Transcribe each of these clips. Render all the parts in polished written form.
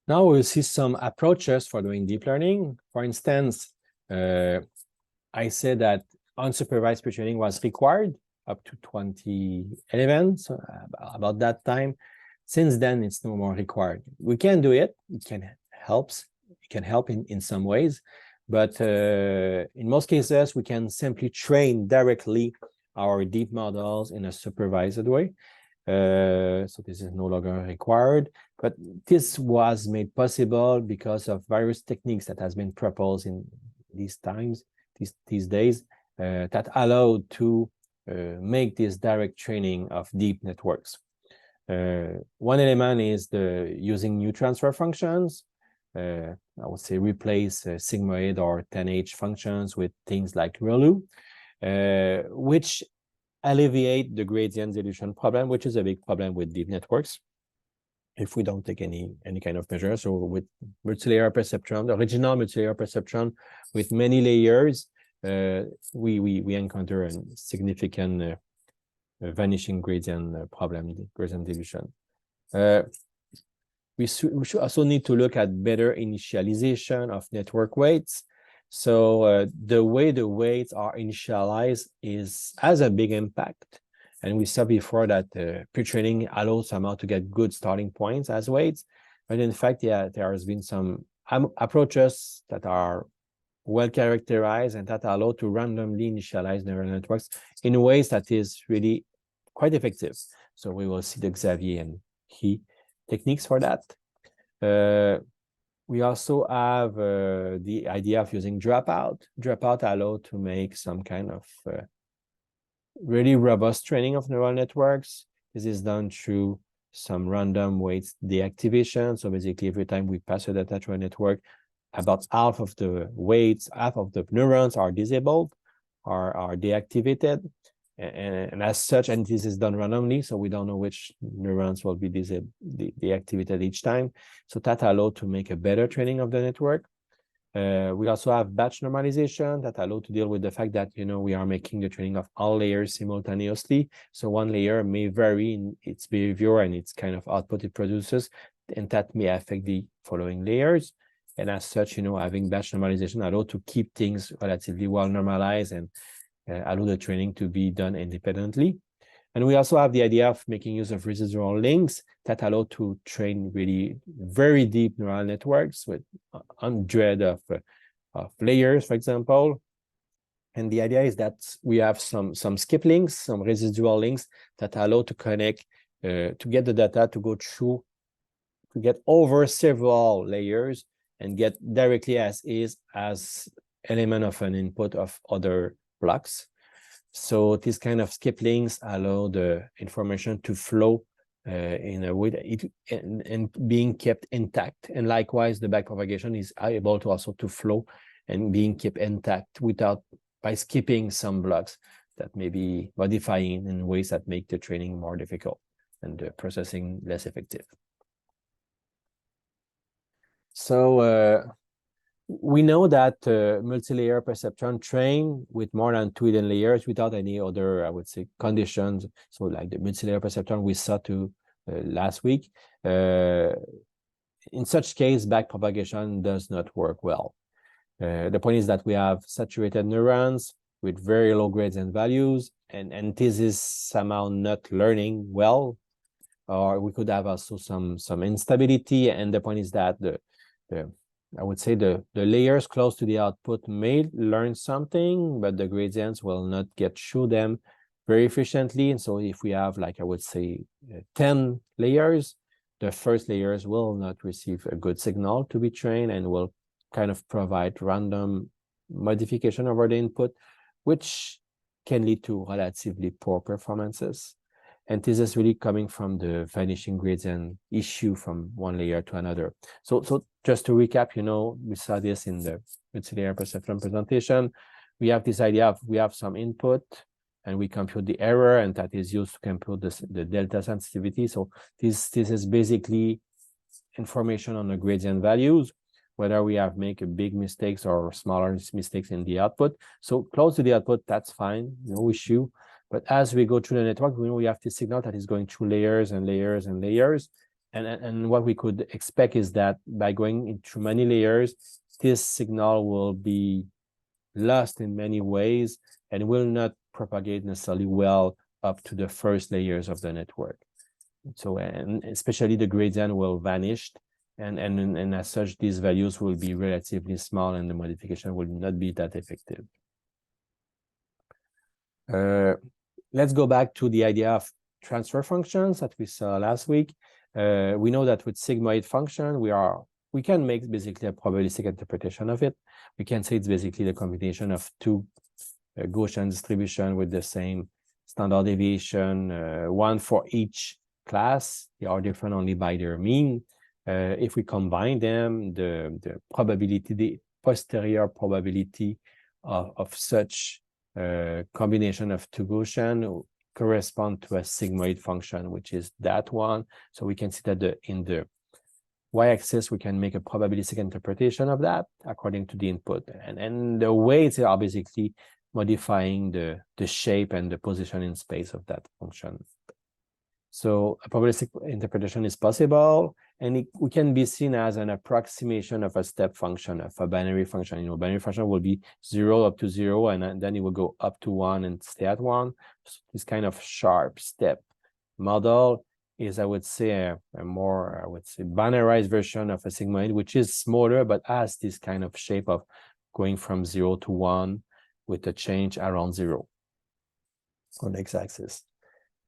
Now we'll see some approaches for doing deep learning. For instance, I said that unsupervised pre-training was required up to 2011, so about that time. Since then, it's no more required. We can do it. It can help in some ways, but in most cases, we can simply train directly our deep models in a supervised way. So this is no longer required, but this was made possible because of various techniques that has been proposed in these days that allow to make this direct training of deep networks. One element is using new transfer functions. I would say replace sigmoid or 10H functions with things like ReLU, which alleviate the gradient dilution problem, which is a big problem with deep networks if we don't take any kind of measure. So with multilayer perceptron, the original multilayer perceptron with many layers, we encounter a significant vanishing gradient problem, gradient dilution. We should also need to look at better initialization of network weights. So the way the weights are initialized has a big impact. And we saw before that pre-training allows somehow to get good starting points as weights. But in fact, yeah, there has been some approaches that are well characterized and that allow to randomly initialize neural networks in ways that is really quite effective. So we will see the Xavier and He techniques for that. We also have the idea of using dropout. Dropout allow to make some kind of really robust training of neural networks. This is done through some random weights deactivation. So basically, every time we pass a data through a network, about half of the weights, half of the neurons are disabled, are deactivated. And as such, and this is done randomly, so we don't know which neurons will be deactivated each time. So that allows to make a better training of the network. We also have batch normalization that allow to deal with the fact that, we are making the training of all layers simultaneously. So one layer may vary in its behavior and its kind of output it produces, and that may affect the following layers. And as such, having batch normalization allow to keep things relatively well normalized and allow the training to be done independently. And we also have the idea of making use of residual links that allow to train really very deep neural networks with hundreds of layers, for example. And the idea is that we have some skip links, some residual links that allow to connect, to get the data to go through, to get over several layers and get directly as element of an input of other blocks. So these kind of skip links allow the information to flow in a way that and being kept intact. And likewise, the backpropagation is able to also to flow and being kept intact by skipping some blocks that may be modifying in ways that make the training more difficult and the processing less effective. So we know that multi-layer perceptron train with more than 2 hidden layers without any other, I would say, conditions. So like the multi-layer perceptron we saw last week. In such case, backpropagation does not work well. The point is that we have saturated neurons with very low gradient values, and this is somehow not learning well, or we could have also some instability. And the point is that I would say the layers close to the output may learn something, but the gradients will not get through them very efficiently. And so if we have, like, I would say 10 layers, the first layers will not receive a good signal to be trained and will kind of provide random modification over the input, which can lead to relatively poor performances. And this is really coming from the vanishing gradient issue from one layer to another. So just to recap, we saw this in the multi-layer perceptron presentation. We have this idea of we have some input and we compute the error, and that is used to compute the delta sensitivity. So this is basically information on the gradient values, whether we have make big mistakes or smaller mistakes in the output. So close to the output, that's fine, no issue. But as we go through the network, we have this signal that is going through layers and layers and layers. and what we could expect is that by going into many layers, this signal will be lost in many ways and will not propagate necessarily well up to the first layers of the network. So, and especially the gradient will vanish, and as such, these values will be relatively small and the modification will not be that effective. Let's go back to the idea of transfer functions that we saw last week. We know that with sigmoid function, we can make basically a probabilistic interpretation of it. We can say it's basically the combination of two Gaussian distribution with the same standard deviation, one for each class. They are different only by their mean. If we combine them, the probability, the posterior probability of such combination of two Gaussian correspond to a sigmoid function, which is that one. So we can see that in the y-axis, we can make a probabilistic interpretation of that according to the input. And the weights are basically modifying the shape and the position in space of that function. So a probabilistic interpretation is possible, and we can be seen as an approximation of a step function, of a binary function. You know, binary function will be 0 up to 0, and then it will go up to 1 and stay at 1. So this kind of sharp step model is, I would say, a more, I would say, binarized version of a sigmoid, which is smaller, but has this kind of shape of going from 0 to 1 with a change around 0 on the x-axis.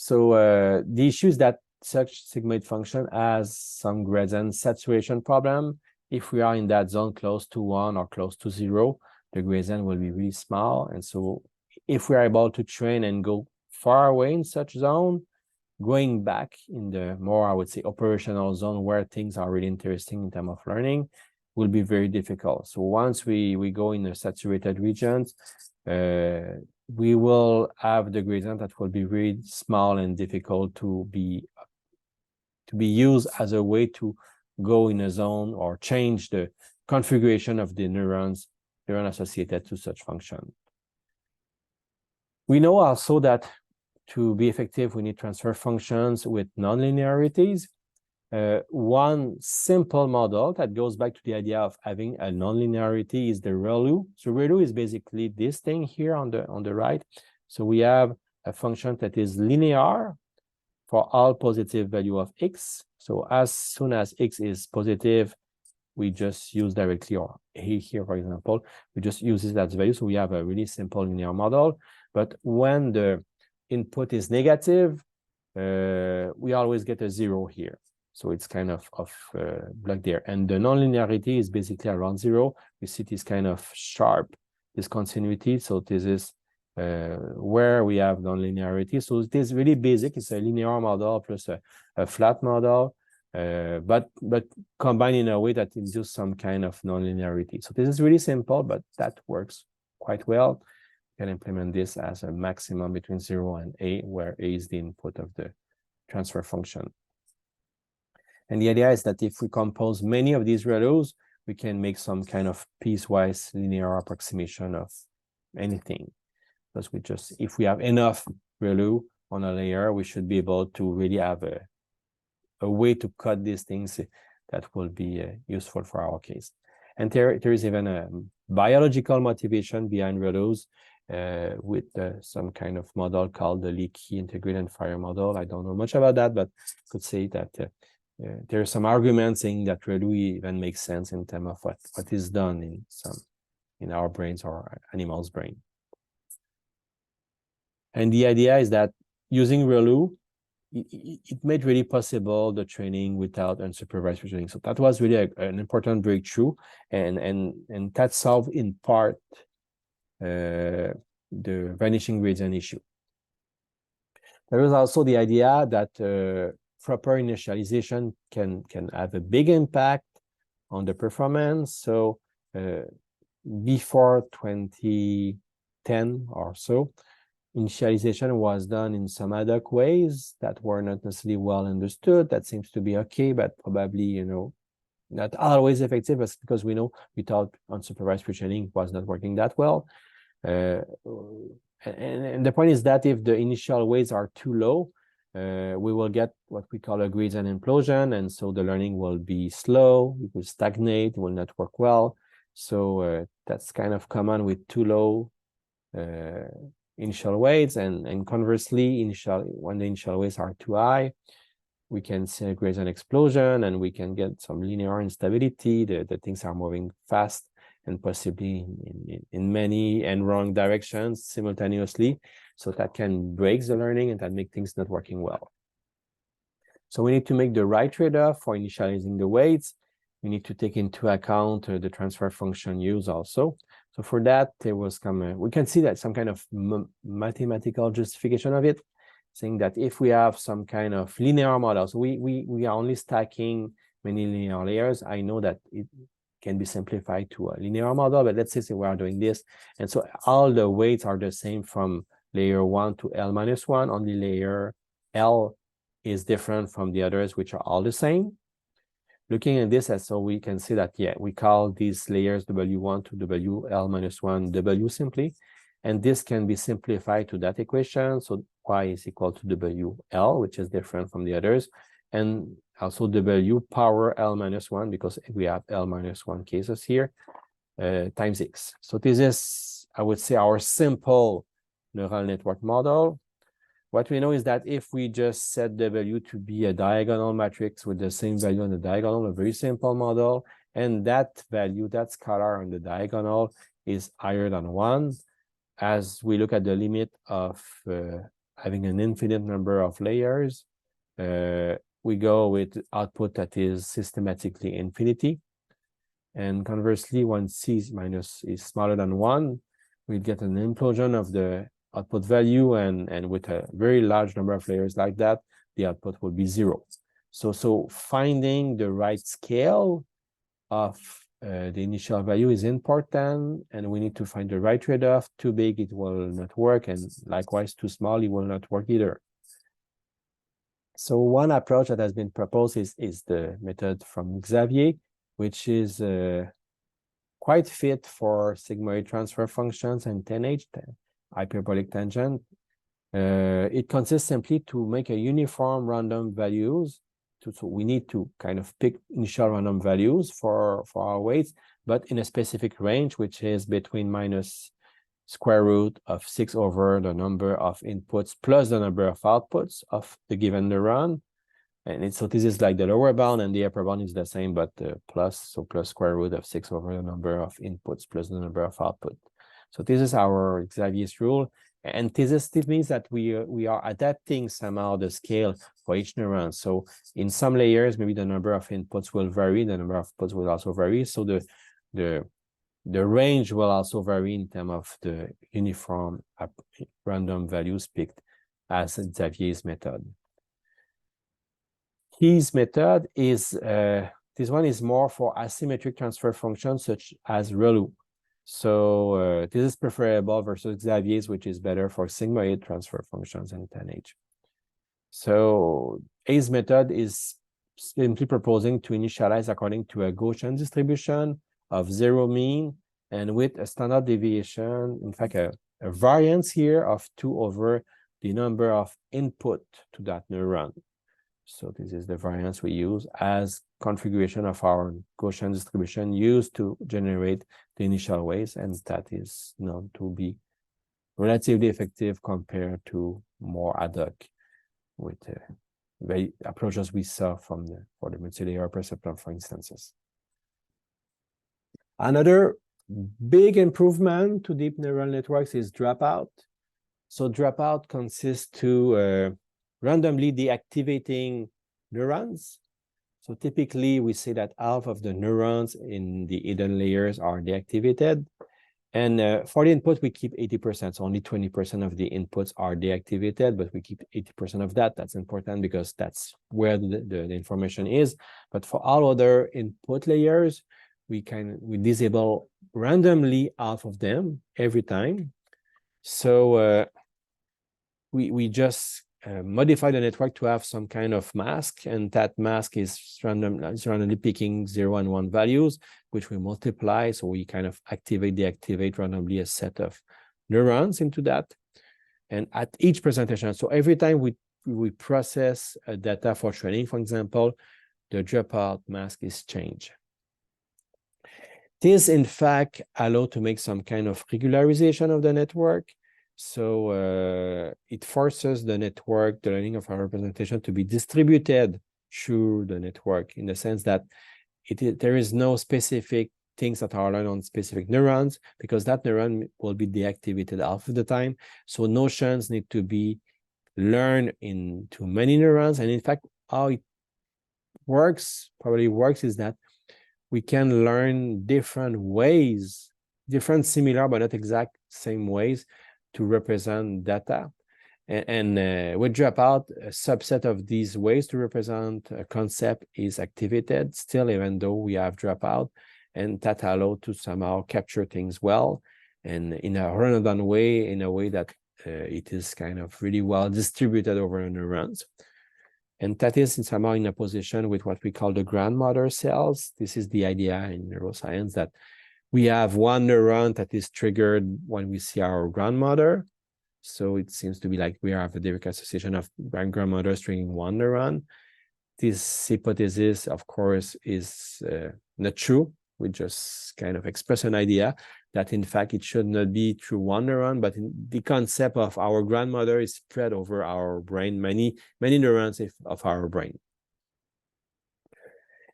So the issue is that such sigmoid function has some gradient saturation problem. If we are in that zone close to 1 or close to 0, the gradient will be really small. And so if we are able to train and go far away in such zone, going back in the more, I would say, operational zone where things are really interesting in terms of learning will be very difficult. So once we go in the saturated regions, we will have the gradient that will be really small and difficult to be used as a way to go in a zone or change the configuration of the neuron associated to such function. We know also that to be effective, we need transfer functions with nonlinearities. One simple model that goes back to the idea of having a nonlinearity is the ReLU. So ReLU is basically this thing here on the right. So we have a function that is linear for all positive value of x. So as soon as x is positive, we just use directly, or here, for example, we just use it as value. So we have a really simple linear model. But when the input is negative, we always get a 0 here. So it's kind of blocked there. And the nonlinearity is basically around 0. We see this kind of sharp discontinuity. So this is where we have nonlinearity. So it is really basic. It's a linear model plus a flat model, but combined in a way that induces some kind of nonlinearity. So this is really simple, but that works quite well. You can implement this as a maximum between 0 and a, where a is the input of the transfer function. And the idea is that if we compose many of these ReLUs, we can make some kind of piecewise linear approximation of anything. Because we just, if we have enough ReLU on a layer, we should be able to really have a way to cut these things that will be useful for our case. And there is even a biological motivation behind ReLUs with some kind of model called the leaky integrated fire model. I don't know much about that, but I could say that there are some arguments saying that ReLU even makes sense in terms of what is done in our brains or animals' brain. And the idea is that using ReLU, it made really possible the training without unsupervised training. So that was really an important breakthrough, and that solved in part the vanishing gradient issue. There is also the idea that proper initialization can have a big impact on the performance. So before 2010 or so, initialization was done in some ad hoc ways that were not necessarily well understood. That seems to be okay, but probably, you know, not always effective, because we know without unsupervised pre-training it was not working that well. And the point is that if the initial weights are too low, we will get what we call a gradient implosion, and so the learning will be slow, it will stagnate, it will not work well. So that's kind of common with too low initial weights, and conversely, when the initial weights are too high, we can see a gradient explosion, and we can get some linear instability. The things are moving fast and possibly in many and wrong directions simultaneously. So that can break the learning and that make things not working well. So we need to make the right trade-off for initializing the weights. We need to take into account the transfer function use also. So for that, there was we can see that some kind of mathematical justification of it, saying that if we have some kind of linear model, so we are only stacking many linear layers. I know that it can be simplified to a linear model, but let's say we are doing this. And so all the weights are the same from layer 1 to L-1, only layer L is different from the others, which are all the same. Looking at this, so we can see that, yeah, we call these layers W1 to WL-1 W simply. And this can be simplified to that equation. So y is equal to WL, which is different from the others. And also W power L-1, because we have L-1 cases here, times X. So this is, I would say, our simple neural network model. What we know is that if we just set W to be a diagonal matrix with the same value on the diagonal, a very simple model, and that value, that scalar on the diagonal is higher than 1, as we look at the limit of having an infinite number of layers, we go with output that is systematically infinity. And conversely, when C minus is smaller than 1, we get an implosion of the output value, and with a very large number of layers like that, the output will be 0. So finding the right scale of the initial value is important, and we need to find the right trade-off. Too big, it will not work, and likewise, too small, it will not work either. So one approach that has been proposed is the method from Xavier, which is quite fit for sigmoid transfer functions and 10H, hyperbolic tangent. It consists simply to make a uniform random values. So we need to kind of pick initial random values for our weights, but in a specific range, which is between minus square root of 6 over the number of inputs plus the number of outputs of the given neuron. And so this is like the lower bound, and the upper bound is the same, but plus, so plus square root of 6 over the number of inputs plus the number of output. So this is our Xavier's rule. And this means that we are adapting somehow the scale for each neuron. So in some layers, maybe the number of inputs will vary, the number of outputs will also vary. So the range will also vary in terms of the uniform random values picked as Xavier's method. His method is, this one is more for asymmetric transfer functions such as ReLU. So this is preferable versus Xavier's, which is better for sigmoid transfer functions and 10H. So his method is simply proposing to initialize according to a Gaussian distribution of 0 mean and with a standard deviation, in fact, a variance here of 2 over the number of input to that neuron. So this is the variance we use as configuration of our Gaussian distribution used to generate the initial weights, and that is known to be relatively effective compared to more ad hoc with the approaches we saw for the multi-layer perceptron, for instances. Another big improvement to deep neural networks is dropout. So dropout consists to randomly deactivating neurons. So typically we say that half of the neurons in the hidden layers are deactivated. And for the input, we keep 80%. So only 20% of the inputs are deactivated, but we keep 80% of that. That's important because that's where the information is. But for all other input layers, we disable randomly half of them every time. So we just modify the network to have some kind of mask, and that mask is randomly picking 0 and 1 values, which we multiply. So we kind of deactivate randomly a set of neurons into that. And at each presentation, so every time we we process data for training, for example, the dropout mask is changed. This, in fact, allows to make some kind of regularization of the network. So it forces the network, the learning of our representation, to be distributed through the network in the sense that there is no specific things that are learned on specific neurons, because that neuron will be deactivated half of the time. So notions need to be learned into many neurons. And in fact, how it probably works is that we can learn different ways, different similar but not exact same ways to represent data. And with dropout, a subset of these ways to represent a concept is activated still, even though we have dropout, and that allows to somehow capture things well and in a redundant way, in a way that it is kind of really well distributed over neurons. And that is somehow in a position with what we call the grandmother cells. This is the idea in neuroscience that we have one neuron that is triggered when we see our grandmother. So it seems to be like we have a direct association of grandmothers triggering one neuron. This hypothesis, of course, is not true. We just kind of express an idea that, in fact, it should not be through one neuron, but the concept of our grandmother is spread over our brain, many neurons of our brain.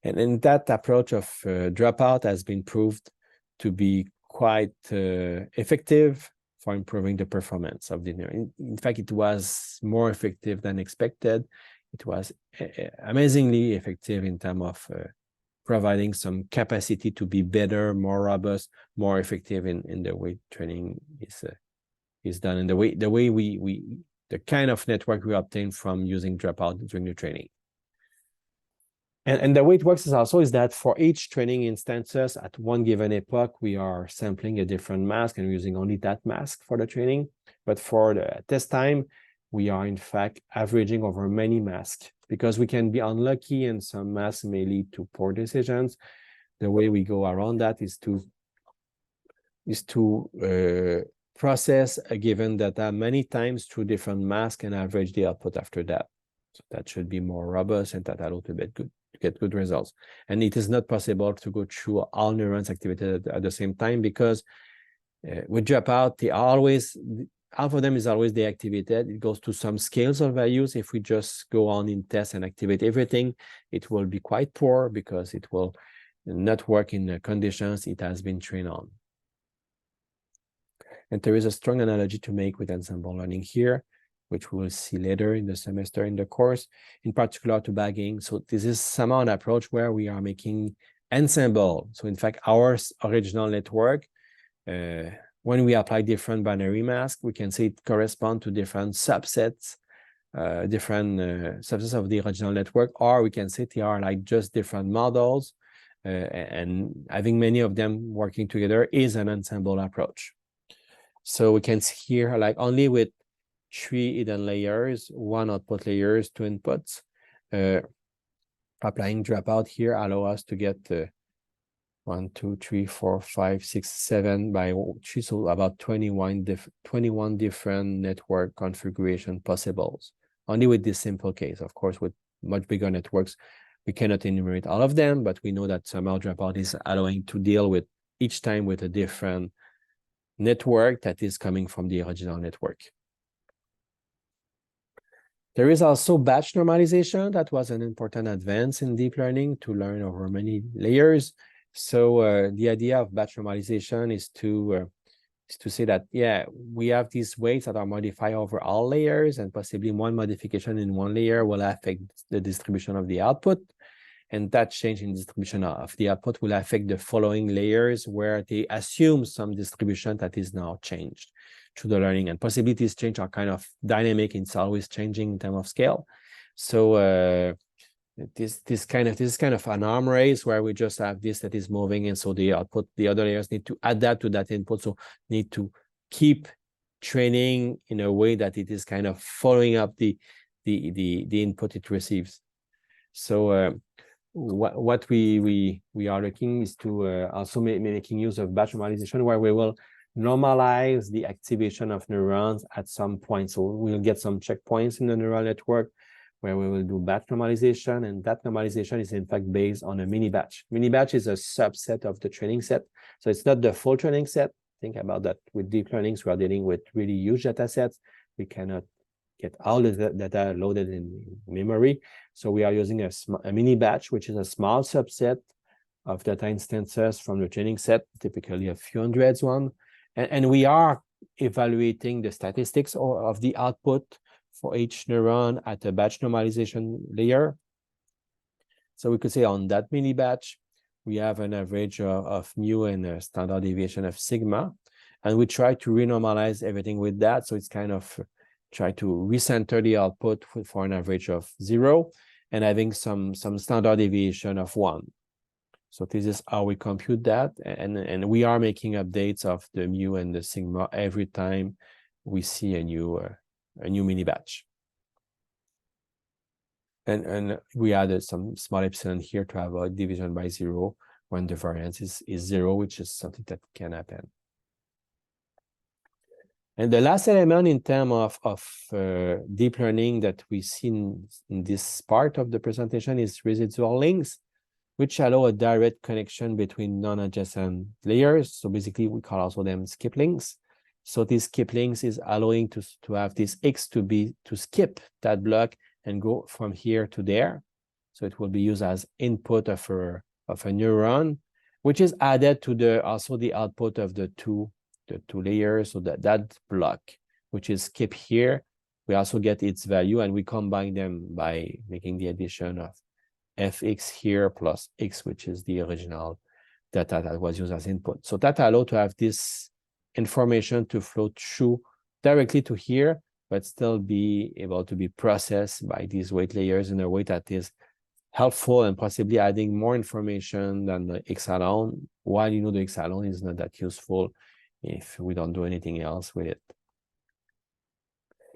And that approach of dropout has been proved to be quite effective for improving the performance of the neuron. In fact, it was more effective than expected. It was amazingly effective in terms of providing some capacity to be better, more robust, more effective in the way training is done, and the kind of network we obtain from using dropout during the training. And the way it works is that for each training instances at one given epoch, we are sampling a different mask and using only that mask for the training. But for the test time, we are in fact averaging over many masks, because we can be unlucky and some masks may lead to poor decisions. The way we go around that is to process a given data many times through different masks and average the output after that. So that should be more robust, and that allows to get good results. And it is not possible to go through all neurons activated at the same time, because with dropout, half of them is always deactivated. It goes to some scales of values. If we just go on in tests and activate everything, it will be quite poor, because it will not work in the conditions it has been trained on. And there is a strong analogy to make with ensemble learning here, which we will see later in the semester in the course, in particular to bagging. So this is somehow an approach where we are making ensemble. So in fact, our original network, when we apply different binary masks, we can say it corresponds to different subsets, subsets of the original network, or we can say they are like just different models, and having many of them working together is an ensemble approach. So we can see here, like only with 3 hidden layers, 1 output layers, 2 inputs, applying dropout here allow us to get 1, 2, 3, 4, 5, 6, 7 by 3, so about 21 different network configuration possibles. Only with this simple case. Of course, with much bigger networks, we cannot enumerate all of them, but we know that somehow dropout is allowing to deal with each time with a different network that is coming from the original network. There is also batch normalization. That was an important advance in deep learning, to learn over many layers. So the idea of batch normalization is to say that, yeah, we have these weights that are modified over all layers, and possibly one modification in one layer will affect the distribution of the output. And that change in distribution of the output will affect the following layers, where they assume some distribution that is now changed through the learning. And possibilities change are kind of dynamic. It's always changing in terms of scale. So this is kind of an arm race where we just have this that is moving, and so the output, the other layers need to adapt to that input. So need to keep training in a way that it is kind of following up the input it receives. So what we are looking is to also making use of batch normalization, where we will normalize the activation of neurons at some point. So we'll get some checkpoints in the neural network where we will do batch normalization, and that normalization is in fact based on a mini batch. Mini batch is a subset of the training set. So it's not the full training set. Think about that. With deep learnings, we are dealing with really huge data sets. We cannot get all the data loaded in memory. So we are using a mini batch, which is a small subset of data instances from the training set, typically a few hundreds one. And we are evaluating the statistics of the output for each neuron at a batch normalization layer. So we could say on that mini batch, we have an average of mu and a standard deviation of sigma. And we try to renormalize everything with that. So it's kind of try to recenter the output for an average of 0 and having some standard deviation of 1. So this is how we compute that. And we are making updates of the mu and the sigma every time we see a new mini batch. And we added some small epsilon here to avoid division by 0 when the variance is 0, which is something that can happen. And the last element in terms of deep learning that we see in this part of the presentation is residual links, which allow a direct connection between non-adjacent layers. So basically, we call also them skip links. So these skip links is allowing to have this X to skip that block and go from here to there. So it will be used as input of a neuron, which is added to also the output of the two layers. So that block, which is skip here, we also get its value, and we combine them by making the addition of fx here plus x, which is the original data that was used as input. So that allows to have this information to flow through directly to here, but still be able to be processed by these weight layers in a way that is helpful and possibly adding more information than the x alone, while the x alone is not that useful if we don't do anything else with it.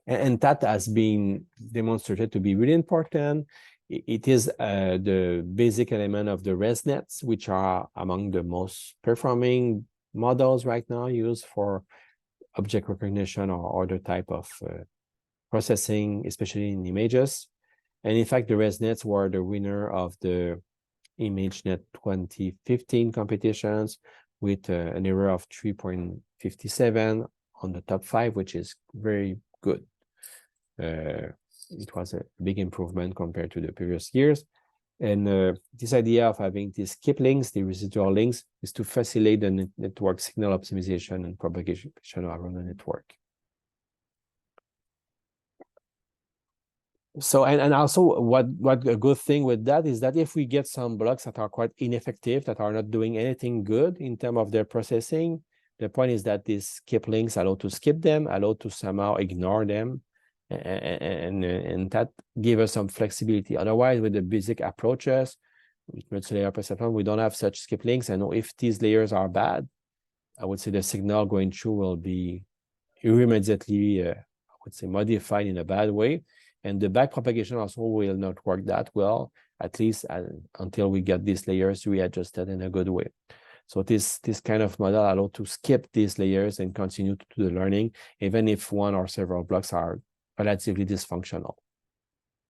And that has been demonstrated to be really important. It is the basic element of the ResNets, which are among the most performing models right now used for object recognition or other type of processing, especially in images. And in fact, the ResNets were the winner of the ImageNet 2015 competitions with an error of 3.57 on the top 5, which is very good. It was a big improvement compared to the previous years. And this idea of having these skip links, the residual links, is to facilitate the network signal optimization and propagation around the network. So, and also what a good thing with that is that if we get some blocks that are quite ineffective, that are not doing anything good in terms of their processing, the point is that these skip links allow to skip them, allow to somehow ignore them, and that gives us some flexibility. Otherwise, with the basic approaches, with multi-layer perceptron, we don't have such skip links. And if these layers are bad, I would say the signal going through will be immediately, I would say, modified in a bad way. And the back propagation also will not work that well, at least until we get these layers readjusted in a good way. So this kind of model allows to skip these layers and continue to do the learning, even if one or several blocks are relatively dysfunctional.